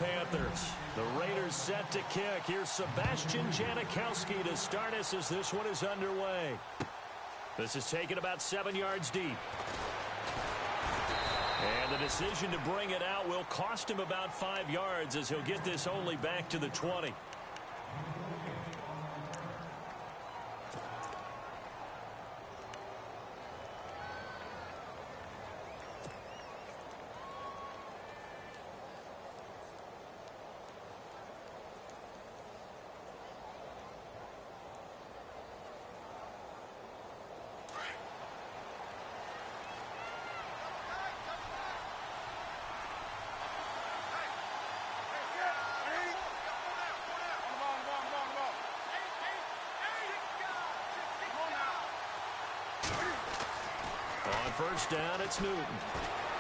Panthers. The Raiders set to kick. Here's Sebastian Janikowski to start us as this one is underway. This is taken about 7 yards deep. And the decision to bring it out will cost him about 5 yards as he'll get this only back to the 20. On first down, it's Newton.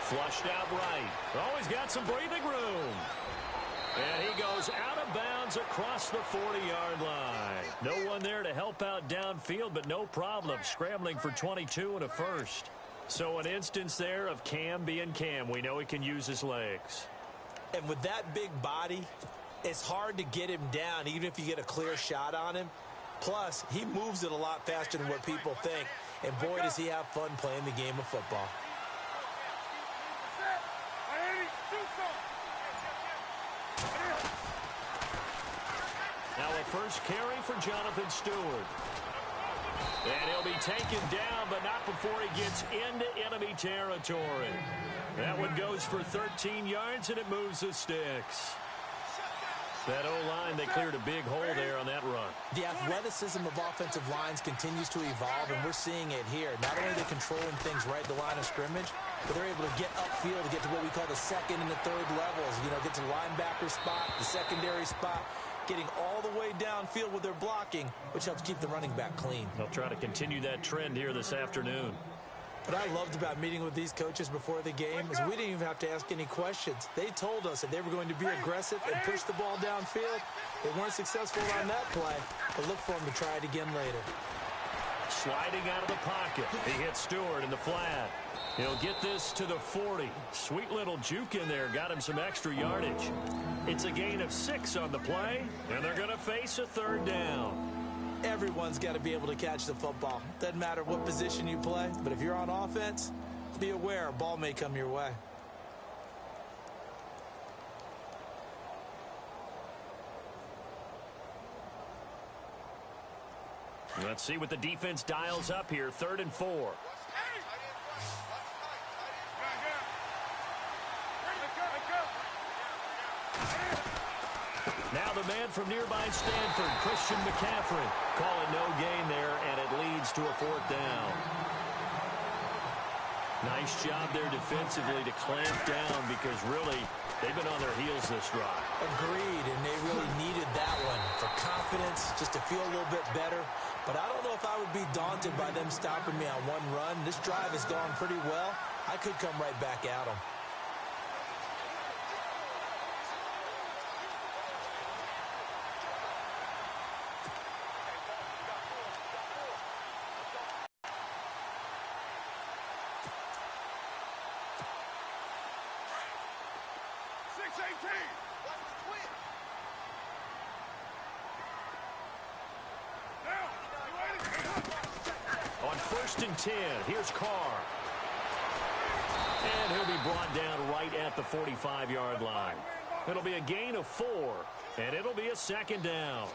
Flushed out right. Always got some breathing room. And he goes out of bounds across the 40-yard line. No one there to help out downfield, but no problem. Scrambling for 22 and a first. So an instance there of Cam being Cam. We know he can use his legs. And with that big body, it's hard to get him down, even if you get a clear shot on him. Plus, he moves it a lot faster than what people think. And boy, does he have fun playing the game of football. Now a first carry for Jonathan Stewart. And he'll be taken down, but not before he gets into enemy territory. That one goes for 13 yards, and it moves the sticks. That O-line, they cleared a big hole there on that run. The athleticism of offensive lines continues to evolve, and we're seeing it here. Not only are they controlling things right at the line of scrimmage, but they're able to get upfield to get to what we call the second and the third levels. You know, get to the linebacker spot, the secondary spot, getting all the way downfield with their blocking, which helps keep the running back clean. They'll try to continue that trend here this afternoon. What I loved about meeting with these coaches before the game is we didn't even have to ask any questions. They told us that they were going to be aggressive and push the ball downfield. They weren't successful on that play, but look for them to try it again later. Sliding out of the pocket. He hits Stewart in the flat. He'll get this to the 40. Sweet little juke in there. Got him some extra yardage. It's a gain of 6 on the play, and they're going to face a third down. Everyone's got to be able to catch the football. Doesn't matter what position you play, but if you're on offense, be aware a ball may come your way. Let's see what the defense dials up here. 3rd and 4. Now the man from nearby Stanford, Christian McCaffrey. Call it no gain there, and it leads to a 4th down. Nice job there defensively to clamp down because really they've been on their heels this drive. Agreed, and they really needed that one for confidence, just to feel a little bit better. But I don't know if I would be daunted by them stopping me on one run. This drive has gone pretty well. I could come right back at them. On 1st and 10, here's Carr. And he'll be brought down right at the 45-yard line. It'll be a gain of 4, and it'll be a 2nd down.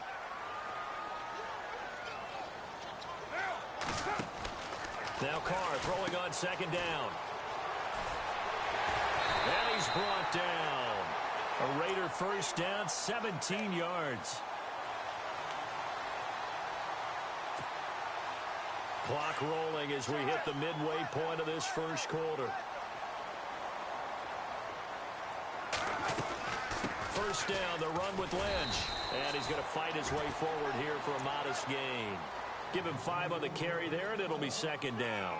Now Carr throwing on 2nd down. And he's brought down. A Raider first down, 17 yards. Clock rolling as we hit the midway point of this first quarter. First down, the run with Lynch. And he's going to fight his way forward here for a modest gain. Give him 5 on the carry there, and it'll be 2nd down.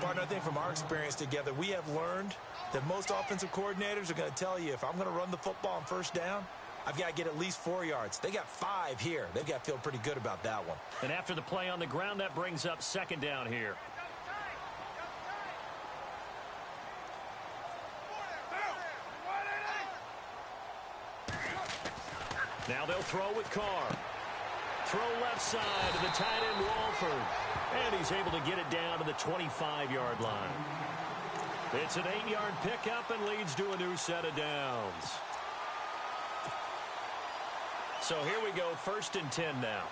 Partner, I think from our experience together, we have learned that most offensive coordinators are going to tell you, if I'm going to run the football on first down, I've got to get at least 4 yards. They got 5 here. They've got to feel pretty good about that one. And after the play on the ground, that brings up 2nd down here. Now they'll throw with Carr. Throw left side to the tight end Walford. And he's able to get it down to the 25-yard line. It's an 8-yard pickup and leads to a new set of downs. So here we go, 1st and 10 now.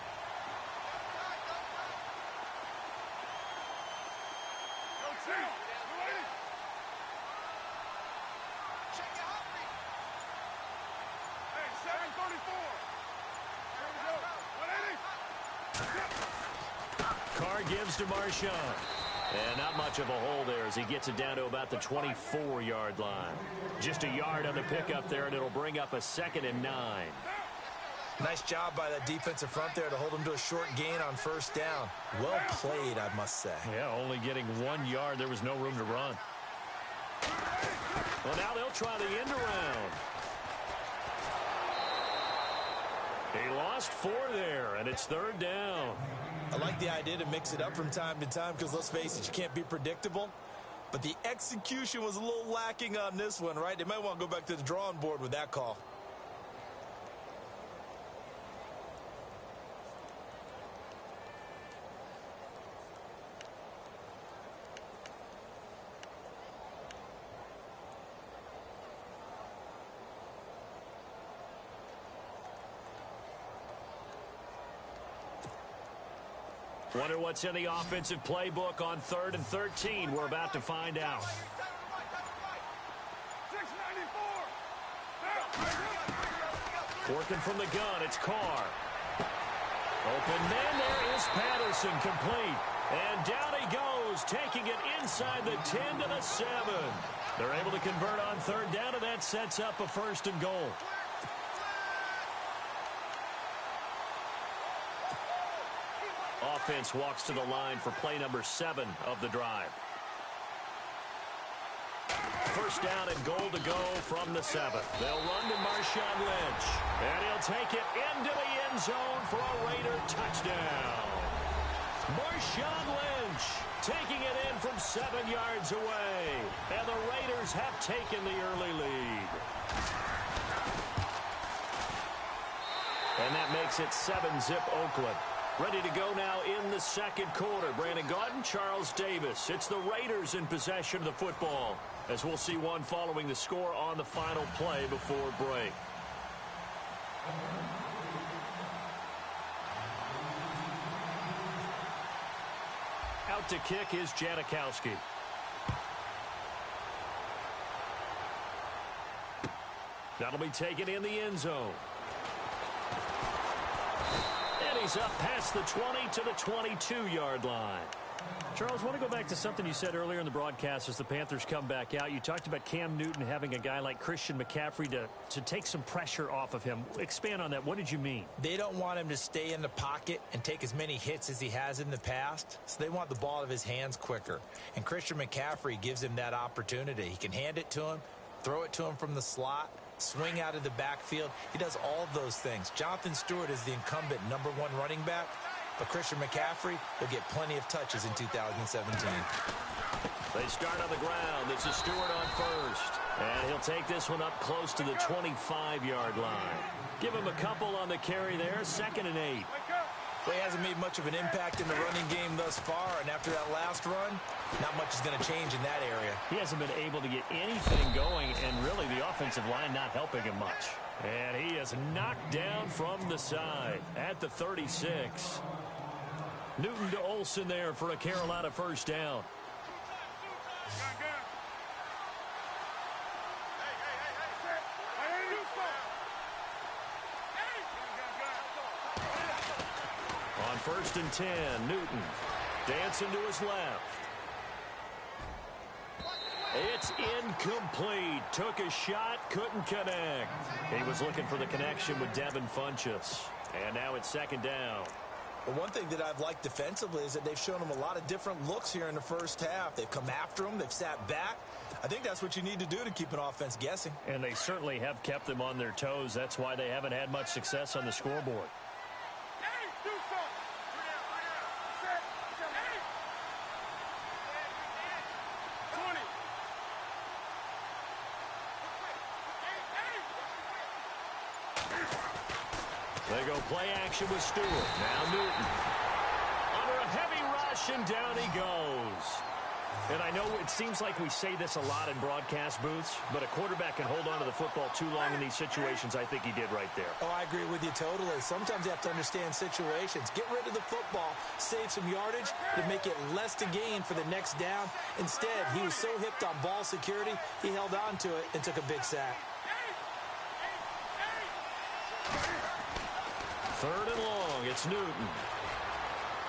Carr gives to Marshawn. And not much of a hole there as he gets it down to about the 24-yard line. Just a yard on the pickup there, and it'll bring up a 2nd and 9. Nice job by that defensive front there to hold him to a short gain on 1st down. Well played, I must say. Yeah, only getting 1 yard. There was no room to run. Well, now they'll try the end around. He lost 4 there, and it's 3rd down. I like the idea to mix it up from time to time because, let's face it, you can't be predictable. But the execution was a little lacking on this one, right? They might want to go back to the drawing board with that call. Wonder what's in the offensive playbook on 3rd and 13. We're about to find out. Working from the gun, it's Carr. Open man, there is Patterson, complete. And down he goes, taking it inside the 10 to the 7. They're able to convert on 3rd down, and that sets up a 1st and goal. Offense walks to the line for play number 7 of the drive. 1st down and goal to go from the 7. They'll run to Marshawn Lynch. And he'll take it into the end zone for a Raider touchdown. Marshawn Lynch taking it in from 7 yards away. And the Raiders have taken the early lead. And that makes it 7-zip Oakland. Ready to go now in the 2nd quarter. Brandon Gaudin, Charles Davis. It's the Raiders in possession of the football, as we'll see one following the score on the final play before break. Out to kick is Janikowski. That'll be taken in the end zone. He's up past the 20 to the 22-yard line. Charles, I want to go back to something you said earlier in the broadcast as the Panthers come back out. You talked about Cam Newton having a guy like Christian McCaffrey to take some pressure off of him. Expand on that. What did you mean? They don't want him to stay in the pocket and take as many hits as he has in the past, so they want the ball out of his hands quicker. And Christian McCaffrey gives him that opportunity. He can hand it to him, throw it to him from the slot, swing out of the backfield. He does all of those things. Jonathan Stewart is the incumbent #1 running back, but Christian McCaffrey will get plenty of touches in 2017. They start on the ground. This is Stewart on 1st. And he'll take this one up close to the 25-yard line. Give him a couple on the carry there. 2nd and 8. Well, he hasn't made much of an impact in the running game thus far, and after that last run, not much is going to change in that area. He hasn't been able to get anything going, and really the offensive line not helping him much. And he is knocked down from the side at the 36. Newton to Olsen there for a Carolina 1st down. On 1st and 10, Newton dancing to his left. It's incomplete. Took a shot, couldn't connect. He was looking for the connection with Devin Funchess. And now it's 2nd down. Well, one thing that I've liked defensively is that they've shown him a lot of different looks here in the 1st half. They've come after him. They've sat back. I think that's what you need to do to keep an offense guessing. And they certainly have kept them on their toes. That's why they haven't had much success on the scoreboard. They go play action with Stewart. Now Newton. Under a heavy rush, and down he goes. And I know it seems like we say this a lot in broadcast booths, but a quarterback can hold on to the football too long in these situations. I think he did right there. Oh, I agree with you totally. Sometimes you have to understand situations. Get rid of the football, save some yardage to make it less to gain for the next down. Instead, he was so hipped on ball security, he held on to it and took a big sack. Third and long, it's Newton.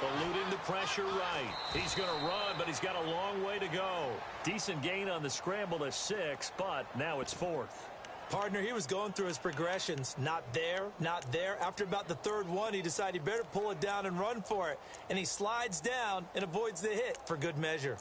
Eluding the pressure right. He's going to run, but he's got a long way to go. Decent gain on the scramble to 6, but now it's 4th. Partner, he was going through his progressions. Not there, not there. After about the third one, he decided he better pull it down and run for it. And he slides down and avoids the hit for good measure.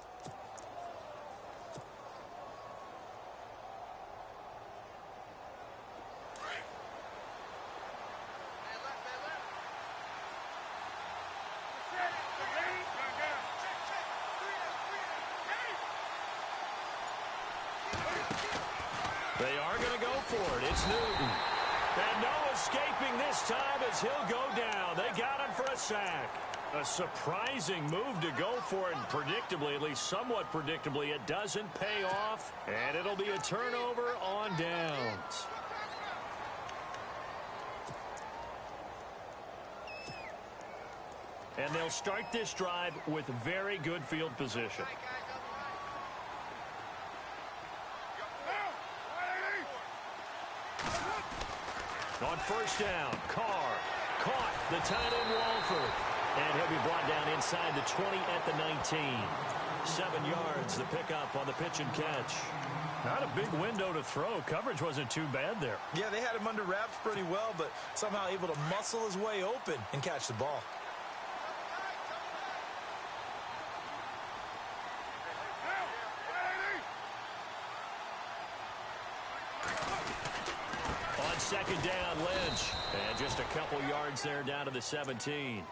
They are going to go for it. It's Newton. And no escaping this time as he'll go down. They got him for a sack. A surprising move to go for it, and predictably, at least somewhat predictably, it doesn't pay off, and it'll be a turnover on downs. And they'll start this drive with very good field position. On first down, Carr caught the tight end Walford. And he'll be brought down inside the 20 at the 19. 7 yards the pickup on the pitch and catch. Not a big window to throw. Coverage wasn't too bad there. Yeah, they had him under wraps pretty well, but somehow able to muscle his way open and catch the ball. On second down, Lynch. And just a couple yards there down to the 17.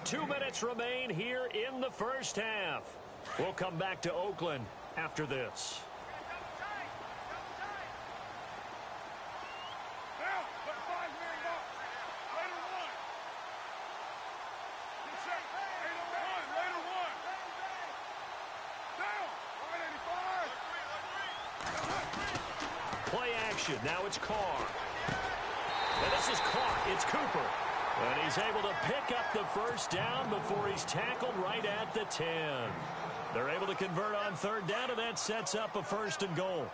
Two minutes remain here in the first half. We'll come back to Oakland after this. Play action. Now it's Carr. And this is caught. It's Cooper. And he's able to pick up the first down before he's tackled right at the 10. They're able to convert on third down, and that sets up a 1st and goal.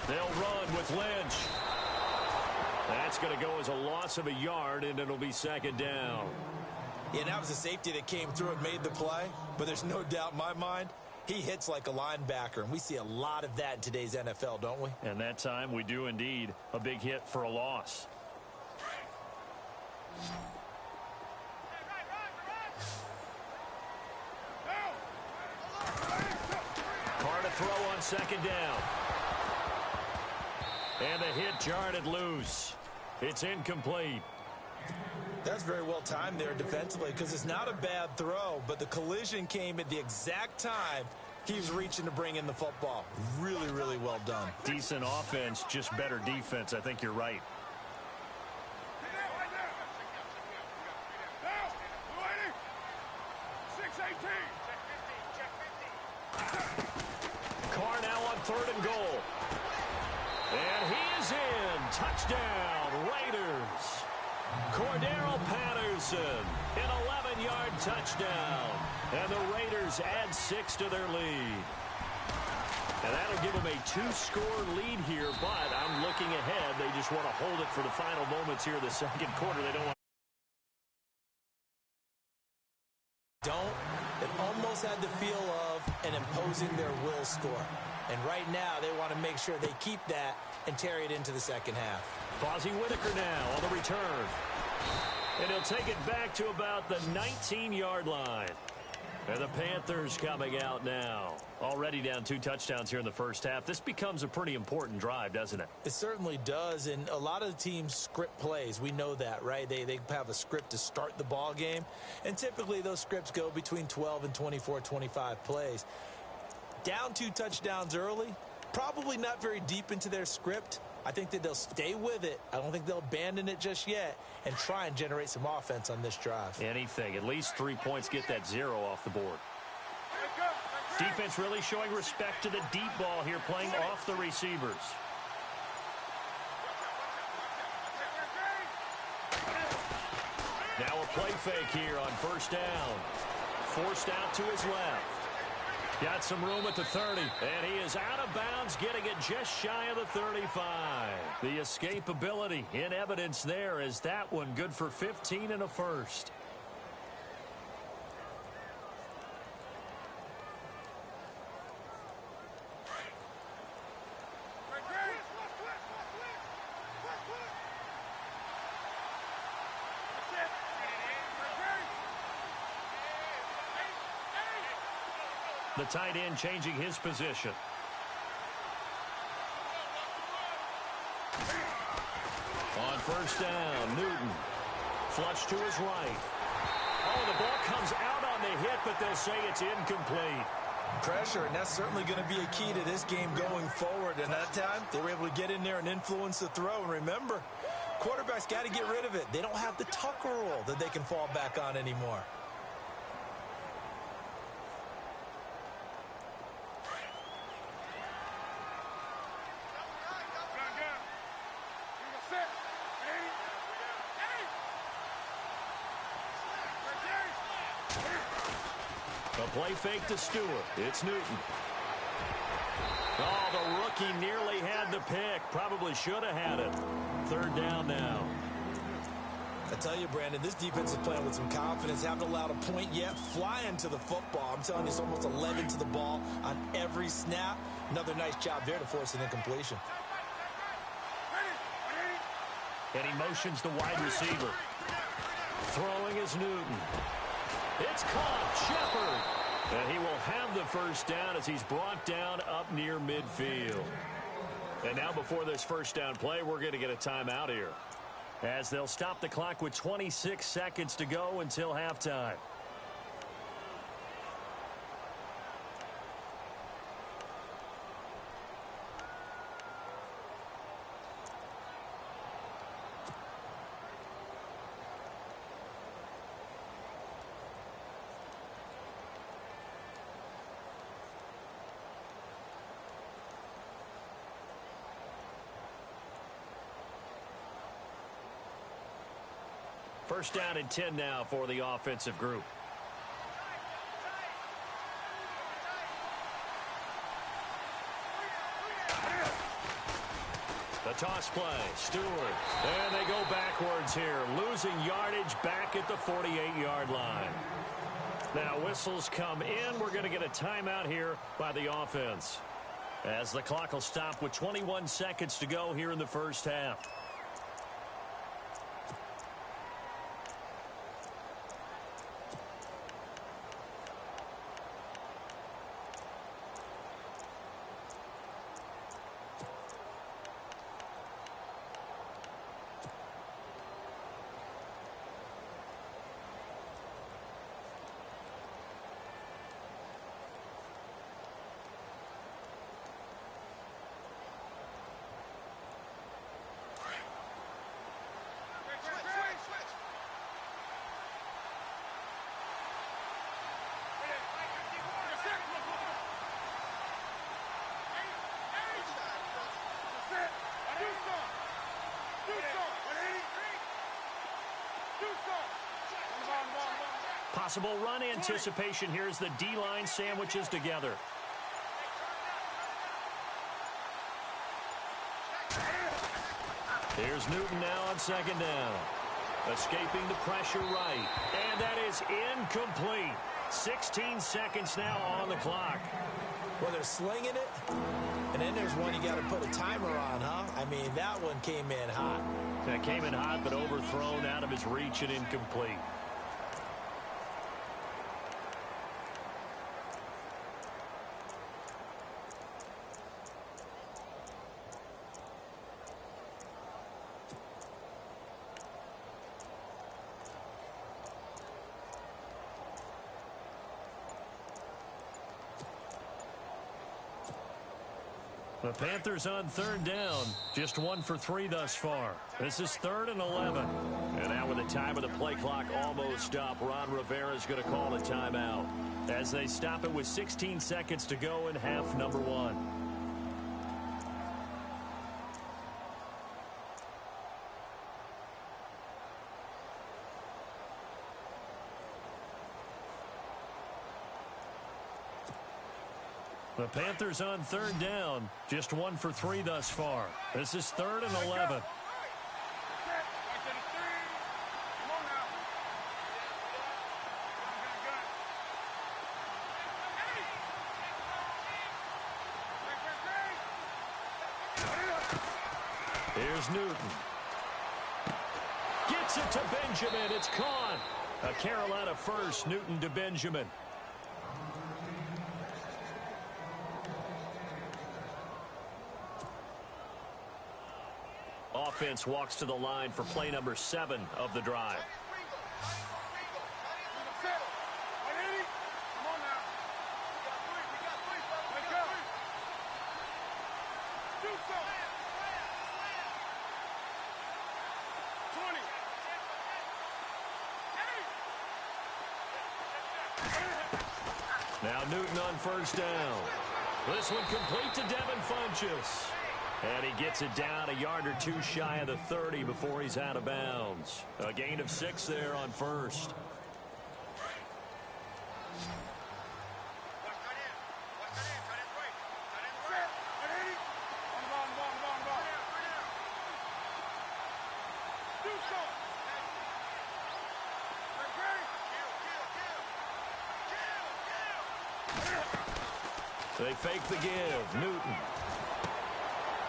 They'll run with Lynch. That's going to go as a loss of a yard, and it'll be second down. Yeah, that was a safety that came through and made the play, but there's no doubt in my mind, he hits like a linebacker, and we see a lot of that in today's NFL, don't we? And that time we do indeed. A big hit for a loss. Carr to throw on second down. And the hit jarred it loose. It's incomplete. That's very well timed there defensively because it's not a bad throw, but the collision came at the exact time he was reaching to bring in the football. Really, really well done. Decent offense, just better defense. I think you're right. Carr now on 3rd and goal. And he is in. Touchdown, Raiders. Cordero Patterson, an 11-yard touchdown. And the Raiders add 6 to their lead. And that'll give them a 2-score lead here, but I'm looking ahead. They just want to hold it for the final moments here of the second quarter. They don't want It almost had the feel of an imposing their will score. And right now, they want to make sure they keep that and carry it into the second half. Fozzie Whitaker now on the return. And he'll take it back to about the 19-yard line. And the Panthers coming out now. Already down 2 touchdowns here in the first half. This becomes a pretty important drive, doesn't it? It certainly does, and a lot of the teams script plays. We know that, right? They have a script to start the ball game, and typically those scripts go between 12 and 24, 25 plays. Down 2 touchdowns early, probably not very deep into their script. I think that they'll stay with it. I don't think they'll abandon it just yet and try and generate some offense on this drive. Anything. At least 3 points, get that 0 off the board. Defense really showing respect to the deep ball here, playing off the receivers. Now a play fake here on first down. Forced out to his left. Got some room at the 30, and he is out of bounds, getting it just shy of the 35. The escapability in evidence there as that one good for 15 and a first. The tight end changing his position. On first down, Newton. Flush to his right. Oh, the ball comes out on the hit, but they'll say it's incomplete. Pressure, and that's certainly going to be a key to this game going forward. And that time, they were able to get in there and influence the throw. And remember, quarterbacks got to get rid of it. They don't have the Tucker rule that they can fall back on anymore. A play fake to Stewart. It's Newton. Oh, the rookie nearly had the pick. Probably should have had it. Third down now. I tell you, Brandon, this defense is playing with some confidence. Haven't allowed a point yet. Flying to the football. I'm telling you, it's almost 11 to the ball on every snap. Another nice job there to force an incompletion. And he motions the wide receiver. Throwing is Newton. It's caught. Shepard. And he will have the first down as he's brought down up near midfield. And now before this first down play, we're going to get a timeout here, as they'll stop the clock with 26 seconds to go until halftime. First down and 10 now for the offensive group. The toss play, Stewart. And they go backwards here, losing yardage back at the 48-yard line. Now whistles come in. We're going to get a timeout here by the offense, as the clock will stop with 21 seconds to go here in the first half. Possible run anticipation here as the D-line sandwiches together. Here's Newton now on second down. Escaping the pressure right. And that is incomplete. 16 seconds now on the clock. Well, they're slinging it, and then there's one you got to put a timer on, huh? I mean, that one came in hot. That came in hot, but overthrown out of his reach and incomplete. The Panthers on third down. Just 1 for 3 thus far. This is 3rd and 11. And now with the time of the play clock almost up, Ron Rivera is going to call a timeout as they stop it with 16 seconds to go in half number 1. The Panthers on third down. Just 1 for 3 thus far. This is 3rd and 11. Here's Newton. Gets it to Benjamin. It's caught. A Carolina first. Newton to Benjamin. Offense walks to the line for play number 7 of the drive. Now Newton on first down. This one complete to Devin Funchess. And he gets it down a yard or 2 shy of the 30 before he's out of bounds. A gain of 6 there on first. They fake the give. Newton.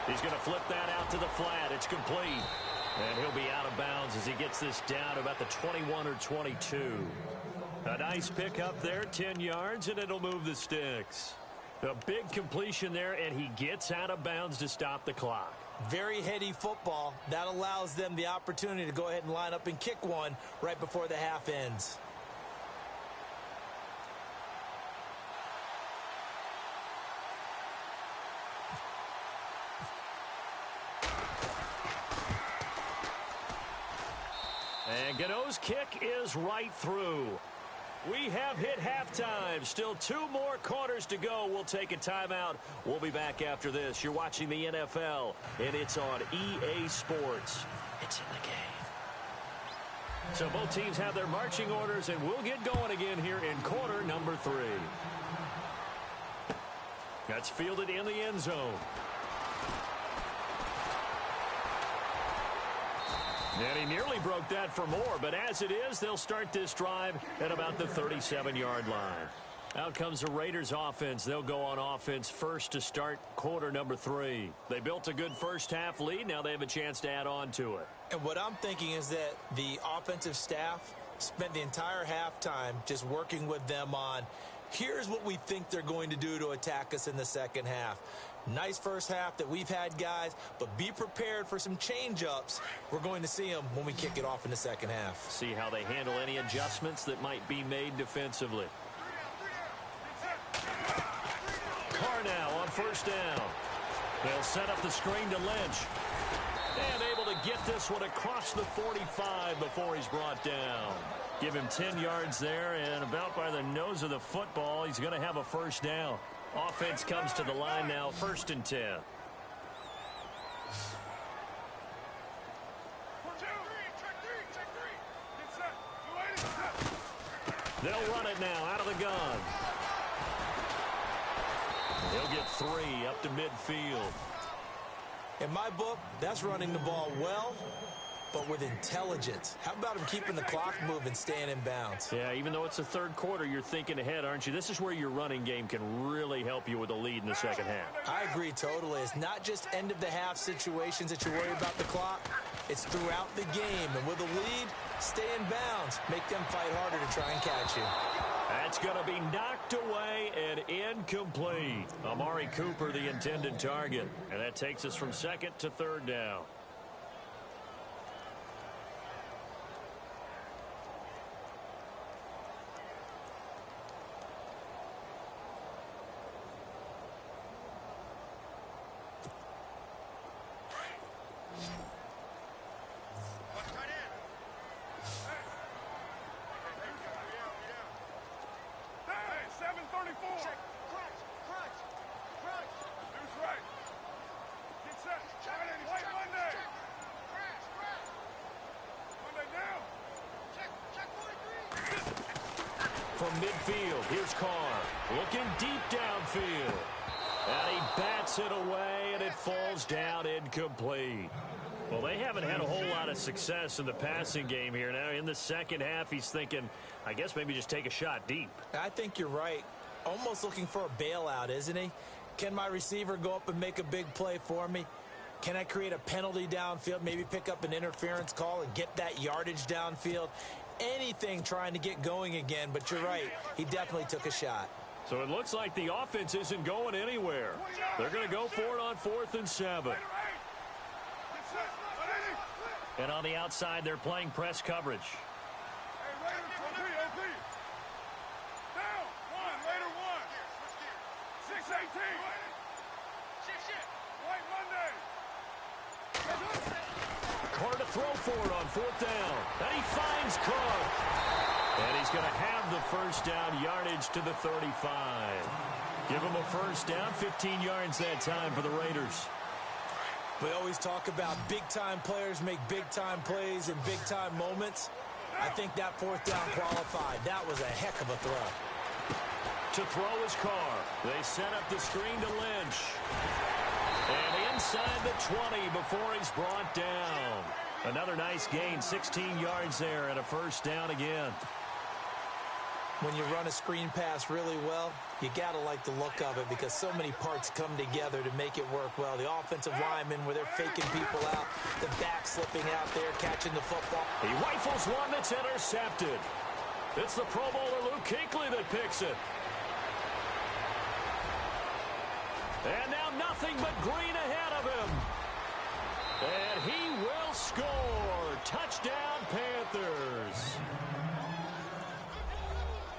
He's going to flip that out to the flat. It's complete. And he'll be out of bounds as he gets this down about the 21 or 22. A nice pickup there, 10 yards, and it'll move the sticks. A big completion there, and he gets out of bounds to stop the clock. Very heady football. That allows them the opportunity to go ahead and line up and kick one right before the half ends. And Gano's kick is right through. We have hit halftime. Still 2 more quarters to go. We'll take a timeout. We'll be back after this. You're watching the NFL, and it's on EA Sports. It's in the game. So both teams have their marching orders, and we'll get going again here in quarter number 3. That's fielded in the end zone. And he nearly broke that for more, but as it is, they'll start this drive at about the 37-yard line. Out comes the Raiders offense. They'll go on offense first to start quarter number 3. They built a good first half lead. Now they have a chance to add on to it. And what I'm thinking is that the offensive staff spent the entire halftime just working with them on, here's what we think they're going to do to attack us in the second half. Nice first half that we've had, guys, but be prepared for some change-ups. We're going to see them when we kick it off in the second half. See how they handle any adjustments that might be made defensively. Carr now on first down. They'll set up the screen to Lynch. And able to get this one across the 45 before he's brought down. Give him 10 yards there, and about by the nose of the football, he's going to have a first down. Offense comes to the line now, 1st and 10. They'll run it now out of the gun. He'll get 3 up to midfield. In my book, that's running the ball well but with intelligence. How about him keeping the clock moving, staying in bounds? Yeah, even though it's the third quarter, you're thinking ahead, aren't you? This is where your running game can really help you with a lead in the second half. I agree totally. It's not just end-of-the-half situations that you worry about the clock. It's throughout the game. And with a lead, stay in bounds. Make them fight harder to try and catch you. That's going to be knocked away and incomplete. Amari Cooper, the intended target. And that takes us from second to third down. From midfield, here's Carr, looking deep downfield. And he bats it away, and it falls down incomplete. Well, they haven't had a whole lot of success in the passing game here. Now, in the second half, he's thinking, I guess maybe just take a shot deep. I think you're right. Almost looking for a bailout, isn't he? Can my receiver go up and make a big play for me? Can I create a penalty downfield, maybe pick up an interference call and get that yardage downfield? Anything trying to get going again, but you're right. He definitely took a shot. So it looks like the offense isn't going anywhere. They're going to go for it on 4th and 7. And on the outside, they're playing press coverage. Carr to throw for it on 4th down. And he finds Cook. And he's going to have the first down, yardage to the 35. Give him a first down, 15 yards that time for the Raiders. We always talk about big-time players make big-time plays in big-time moments. I think that 4th down qualified. That was a heck of a throw. To throw is Carr. They set up the screen to Lynch. And inside the 20 before he's brought down. Another nice gain, 16 yards there, and a first down again. When you run a screen pass really well, you got to like the look of it because so many parts come together to make it work well. The offensive linemen, where they're faking people out, the back slipping out there, catching the football. He rifles one that's intercepted. It's the Pro Bowler Luke Kuechly that picks it. And now nothing but green ahead of him. And he will score. Touchdown, Panthers.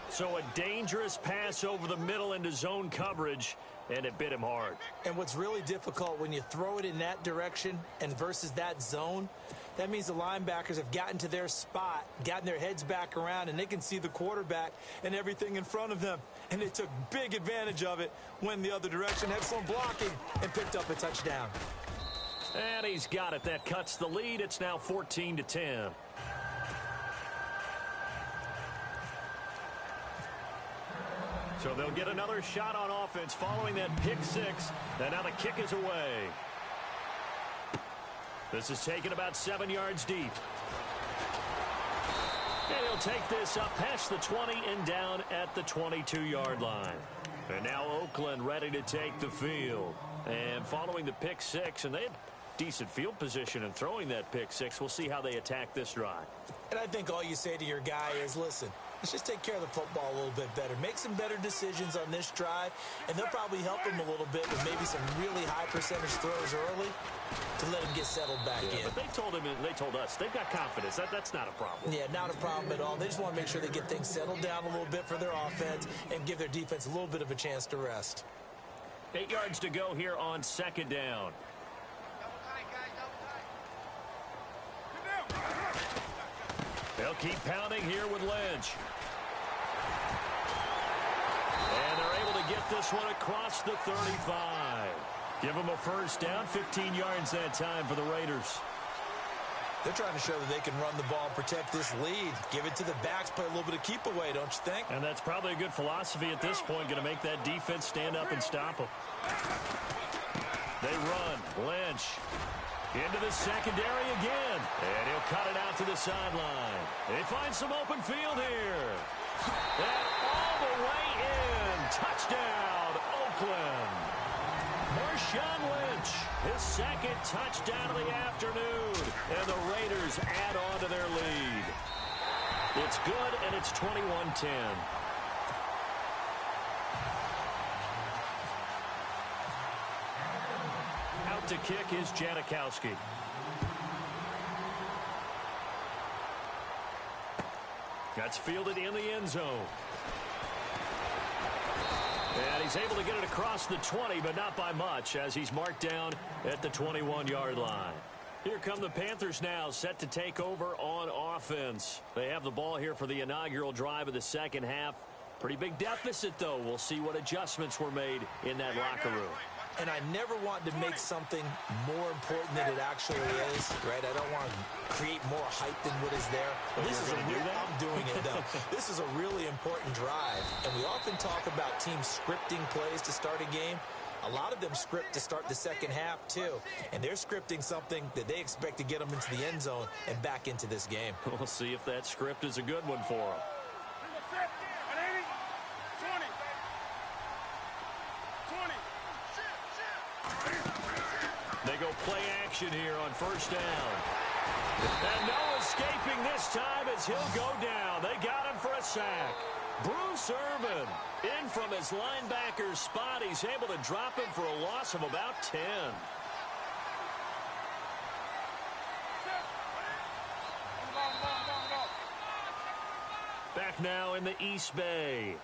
So a dangerous pass over the middle into zone coverage, and it bit him hard. And what's really difficult when you throw it in that direction and versus that zone, that means the linebackers have gotten to their spot, gotten their heads back around, and they can see the quarterback and everything in front of them. And they took big advantage of it when the other direction had some blocking and picked up a touchdown. And he's got it. That cuts the lead. It's now 14-10. So they'll get another shot on offense following that pick six. And now the kick is away. This is taken about 7 yards deep. And he'll take this up past the 20 and down at the 22-yard line. And now Oakland ready to take the field. And following the pick six, and they had decent field position in throwing that pick six. We'll see how they attack this drive. And I think all you say to your guy is, listen, let's just take care of the football a little bit better. Make some better decisions on this drive, and they'll probably help him a little bit with maybe some really high percentage throws early to let him get settled back in. But they told him, and they told us, they've got confidence. That's not a problem. Yeah, not a problem at all. They just want to make sure they get things settled down a little bit for their offense and give their defense a little bit of a chance to rest. 8 yards to go here on second down. They'll keep pounding here with Lynch. And they're able to get this one across the 35. Give them a first down, 15 yards that time for the Raiders. They're trying to show that they can run the ball, protect this lead. Give it to the backs, play a little bit of keep away, don't you think? And that's probably a good philosophy at this point, going to make that defense stand up and stop them. They run. Lynch. Into the secondary again. And he'll cut it out to the sideline. They find some open field here. And all the way in. Touchdown, Oakland. Marshawn Lynch, his second touchdown of the afternoon. And the Raiders add on to their lead. It's good, and it's 21-10. Out to kick is Janikowski. That's fielded in the end zone. And he's able to get it across the 20, but not by much, as he's marked down at the 21-yard line. Here come the Panthers now, set to take over on offense. They have the ball here for the inaugural drive of the second half. Pretty big deficit, though. We'll see what adjustments were made in that locker room. And I never want to make something more important than it actually is, right? I don't want to create more hype than what is there. But this is I'm doing it, though. This is a really important drive. And we often talk about teams scripting plays to start a game. A lot of them script to start the second half, too. And they're scripting something that they expect to get them into the end zone and back into this game. We'll see if that script is a good one for them. They go play action here on first down. And no escaping this time as he'll go down. They got him for a sack. Bruce Irvin in from his linebacker spot. He's able to drop him for a loss of about 10. Back now in the East Bay.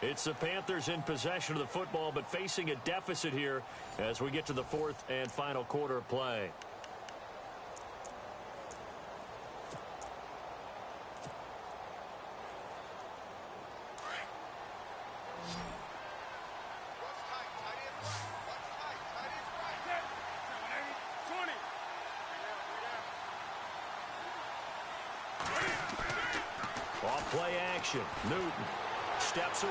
It's the Panthers in possession of the football, but facing a deficit here as we get to the fourth and final quarter of play. Off play action. Newton steps away.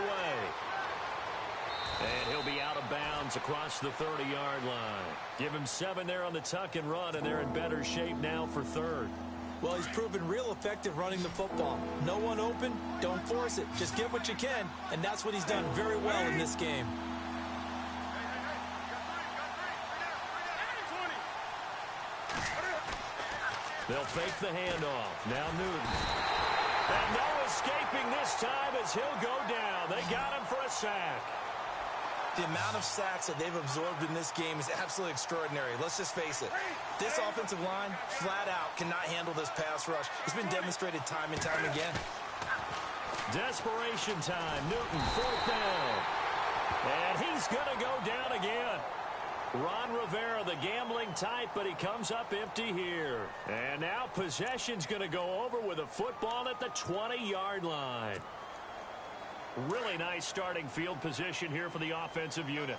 And he'll be out of bounds across the 30-yard line. Give him 7 there on the tuck and run, and they're in better shape now for third. Well, he's proven real effective running the football. No one open, don't force it. Just get what you can, and that's what he's done very well in this game. They'll fake the handoff. Now Newton. And no escaping this time as he'll go down. They got him for a sack. The amount of sacks that they've absorbed in this game is absolutely extraordinary. Let's just face it. This offensive line, flat out, cannot handle this pass rush. It's been demonstrated time and time again. Desperation time. Newton, fourth down. And he's going to go down again. Ron Rivera, the gambling type, but he comes up empty here. And now possession's going to go over with a football at the 20-yard line. Really nice starting field position here for the offensive unit.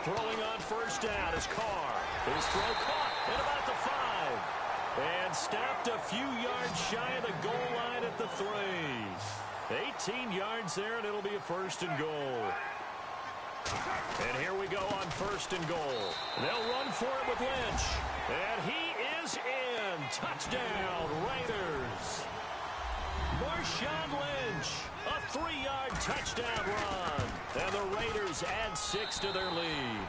Throwing on first down is Carr. His throw caught at about the 5. And stopped a few yards shy of the goal line at the 3. 18 yards there, and it'll be a first and goal. And here we go on first and goal. They'll run for it with Lynch. And he is in. Touchdown, Raiders. Marshawn Lynch, a 3-yard touchdown run. And the Raiders add 6 to their lead.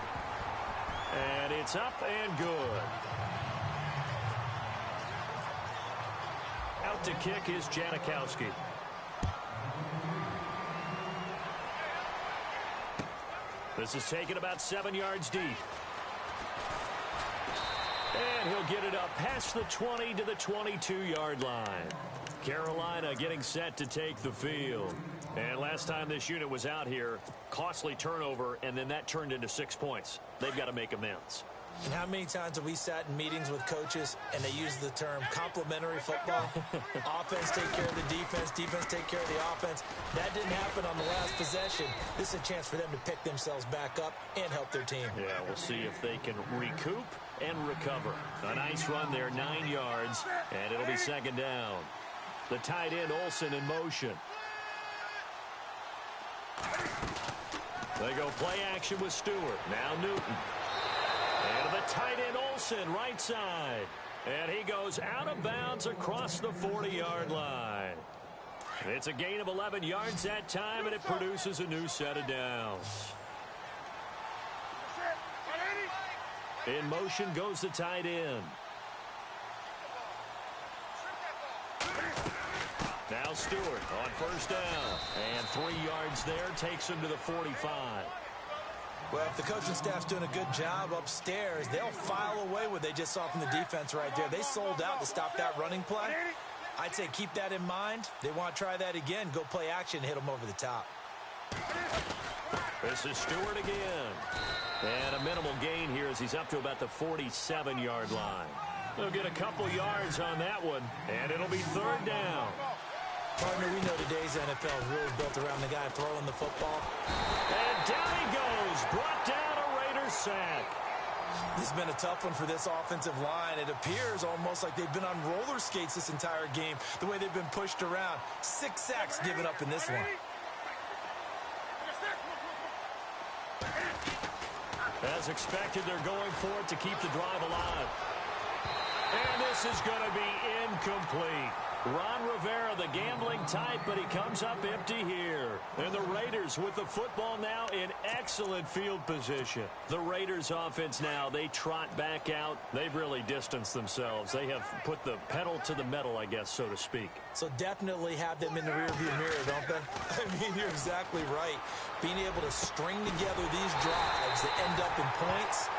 And it's up and good. Out to kick is Janikowski. This is taken about 7 yards deep. And he'll get it up past the 20 to the 22-yard line. Carolina getting set to take the field. And last time this unit was out here, costly turnover, and then that turned into 6 points. They've got to make amends. And how many times have we sat in meetings with coaches and they use the term complementary football? Offense take care of the defense, defense take care of the offense. That didn't happen on the last possession. This is a chance for them to pick themselves back up and help their team. Yeah, we'll see if they can recoup and recover. A nice run there, 9 yards, and it'll be second down. The tight end, Olsen, in motion. They go play action with Stewart. Now Newton. And the tight end Olsen, right side. And he goes out of bounds across the 40-yard line. It's a gain of 11 yards that time, and it produces a new set of downs. In motion goes the tight end. Now Stewart on first down. And 3 yards there takes him to the 45. Well, if the coaching staff's doing a good job upstairs, they'll file away what they just saw from the defense right there. They sold out to stop that running play. I'd say keep that in mind. They want to try that again. Go play action, hit them over the top. This is Stewart again. And a minimal gain here as he's up to about the 47-yard line. They'll get a couple yards on that one, and it'll be third down. Partner, we know today's NFL is really built around the guy throwing the football. And down he goes, brought down a Raiders sack. This has been a tough one for this offensive line. It appears almost like they've been on roller skates this entire game, the way they've been pushed around. 6 sacks given up in this one. As expected, they're going for it to keep the drive alive. And this is going to be incomplete. Ron Rivera, the gambling type, but he comes up empty here. And the Raiders with the football now in excellent field position. The Raiders offense now, they trot back out. They've really distanced themselves. They have put the pedal to the metal, I guess, so to speak. So definitely have them in the rearview mirror, don't they? I mean, you're exactly right. Being able to string together these drives that end up in points,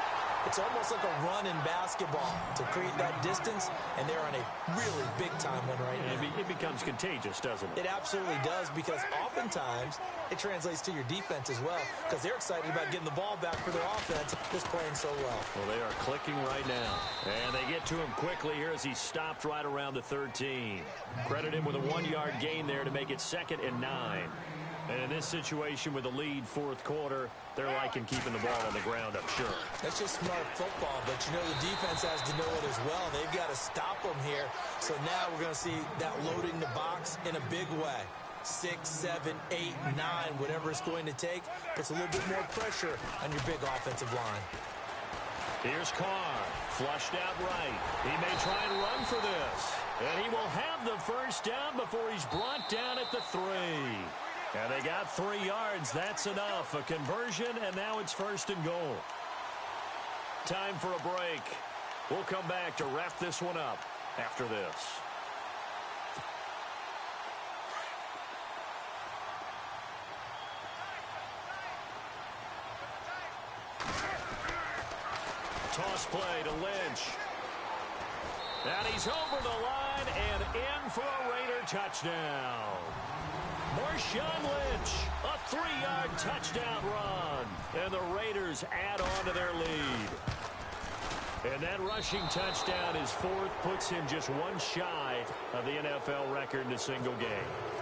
it's almost like a run in basketball to create that distance, and they're on a really big-time one right now. It becomes contagious, doesn't it? It absolutely does, because oftentimes it translates to your defense as well, because they're excited about getting the ball back for their offense that's playing so well. Well, they are clicking right now. And they get to him quickly here as he stopped right around the 13. Credit him with a 1-yard gain there to make it 2nd and 9. And in this situation with the lead fourth quarter, they're liking keeping the ball on the ground, I'm sure. That's just smart football, but you know the defense has to know it as well. They've got to stop them here. So now we're going to see that loading the box in a big way. 6, 7, 8, 9, whatever it's going to take, puts a little bit more pressure on your big offensive line. Here's Carr, flushed out right. He may try and run for this. And he will have the first down before he's brought down at the 3. And they got 3 yards. That's enough. A conversion, and now it's 1st and goal. Time for a break. We'll come back to wrap this one up after this. Toss play to Lynch. And he's over the line and in for a Raider touchdown. Marshawn Lynch, a 3-yard touchdown run. And the Raiders add on to their lead. And that rushing touchdown is 4th, puts him just 1 shy of the NFL record in a single game.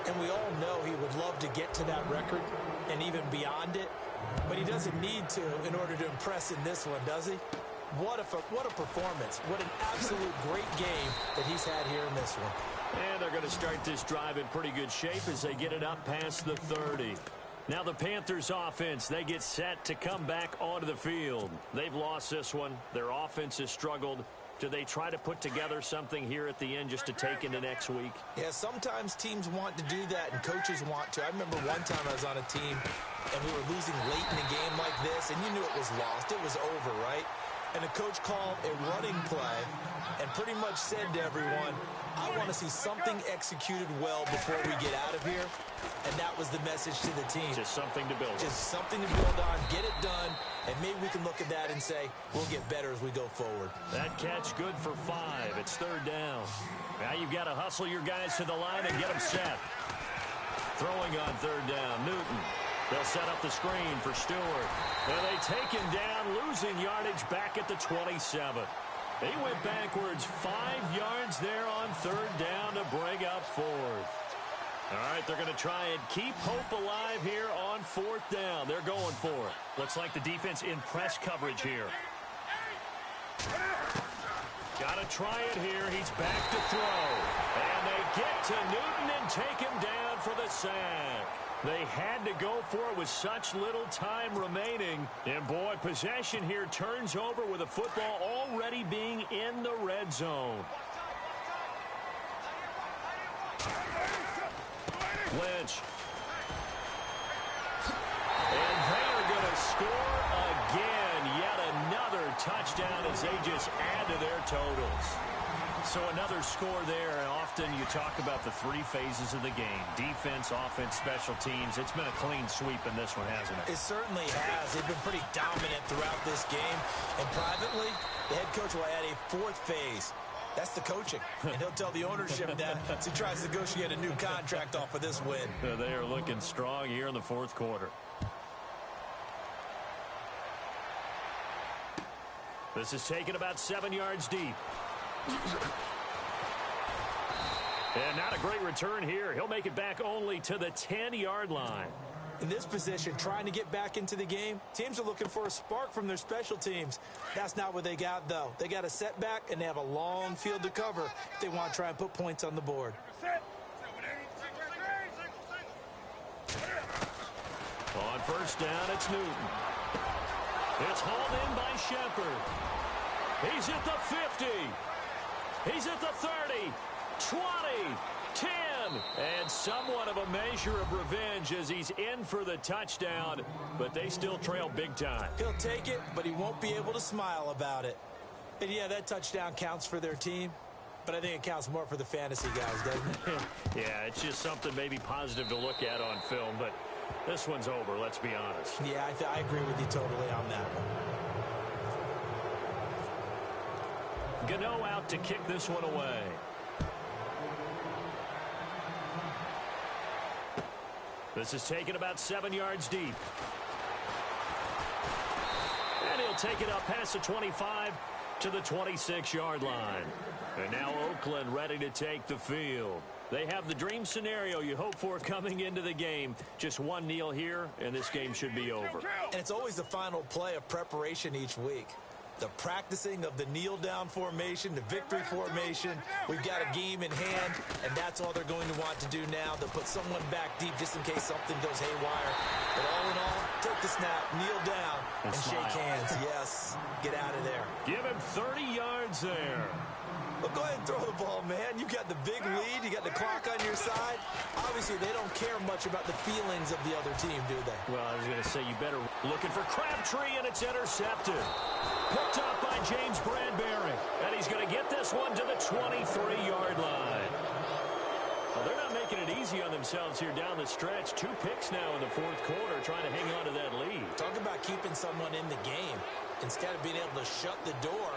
And we all know he would love to get to that record and even beyond it. But he doesn't need to in order to impress in this one, does he? What a performance. What an absolute great game that he's had here in this one. And they're going to start this drive in pretty good shape as they get it up past the 30. Now the Panthers offense, they get set to come back onto the field. They've lost this one. Their offense has struggled. Do they try to put together something here at the end just to take into next week? Yeah, sometimes teams want to do that and coaches want to. I remember one time I was on a team and we were losing late in a game like this, and you knew it was lost. It was over, right? And the coach called a running play and pretty much said to everyone, I want to see something executed well before we get out of here. And that was the message to the team. Just something to build on. Just something to build on, get it done, and maybe we can look at that and say, we'll get better as we go forward. That catch good for 5. It's 3rd down. Now you've got to hustle your guys to the line and get them set. Throwing on 3rd down, Newton. They'll set up the screen for Stewart. And they take him down, losing yardage back at the 27. They went backwards 5 yards there on 3rd down to bring up 4th. All right, they're going to try and keep hope alive here on 4th down. They're going for it. Looks like the defense in press coverage here. Got to try it here. He's back to throw. And they get to Newton and take him down for the sack. They had to go for it with such little time remaining. And, boy, possession here turns over with the football already being in the red zone. Lynch. And they are going to score again. Yet another touchdown as they just add to their totals. So another score there. Often you talk about the three phases of the game. Defense, offense, special teams. It's been a clean sweep in this one, hasn't it? It certainly has. They've been pretty dominant throughout this game. And privately, the head coach will add a fourth phase. That's the coaching. And he'll tell the ownership that as he tries to negotiate a new contract off of this win. They are looking strong here in the fourth quarter. This is taken about 7 yards deep. And not a great return here. He'll make it back only to the 10-yard line. In this position, trying to get back into the game, teams are looking for a spark from their special teams. That's not what they got, though. They got a setback, and they have a long field to cover if they want to try and put points on the board. On first down, it's Newton. It's hauled in by Shepard. He's at the 50. He's at the 30, 20, 10, and somewhat of a measure of revenge as he's in for the touchdown, but they still trail big time. He'll take it, but he won't be able to smile about it. And, yeah, that touchdown counts for their team, but I think it counts more for the fantasy guys, doesn't it? Yeah, it's just something maybe positive to look at on film, but this one's over, let's be honest. Yeah, I agree with you totally on that one. Gano out to kick this one away. This is taken about 7 yards deep. And he'll take it up past the 25 to the 26-yard line. And now Oakland ready to take the field. They have the dream scenario you hope for coming into the game. Just one kneel here, and this game should be over. And it's always the final play of preparation each week. The practicing of the kneel-down formation, the victory formation. We've got a game in hand, and that's all they're going to want to do now. They'll put someone back deep just in case something goes haywire. But all in all, take the snap, kneel down, and shake hands. Yes, get out of there. Give him 30 yards there. Well, go ahead and throw the ball, man. You've got the big lead. You got the clock on your side. Obviously, they don't care much about the feelings of the other team, do they? Well, I was going to say you better looking for Crabtree, and it's intercepted. Picked up by James Bradbury. And he's going to get this one to the 23-yard line. Well, they're not making it easy on themselves here down the stretch. 2 picks now in the fourth quarter trying to hang on to that lead. Talk about keeping someone in the game. Instead of being able to shut the door,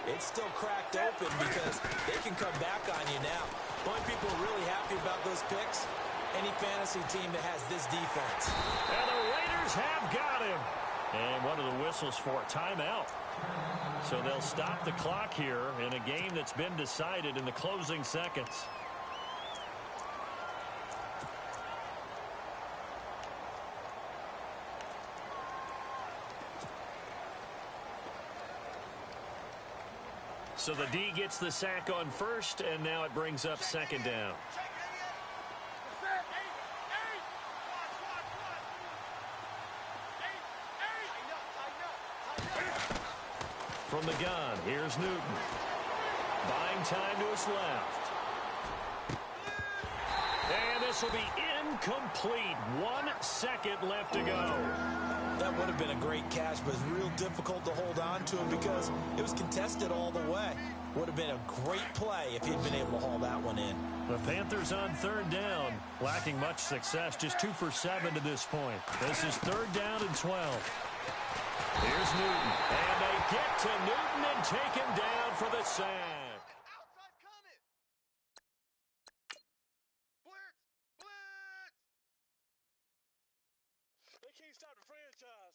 it's still cracked open because they can come back on you now. The only people really happy about those picks, any fantasy team that has this defense. And the Raiders have got him. And one of the whistles for a timeout. So they'll stop the clock here in a game that's been decided in the closing seconds. So the D gets the sack on first, and now it brings up second down. From the gun, here's Newton. Buying time to his left. And this will be incomplete. 1 second left to go. That would have been a great catch, but it's real difficult to hold on to him because it was contested all the way. Would have been a great play if he'd been able to haul that one in. The Panthers on third down, lacking much success, just 2 for 7 to this point. This is third down and 12. Here's Newton, and they get to Newton and take him down for the sack. Outside coming. Blitz! Blitz! They can't stop the franchise.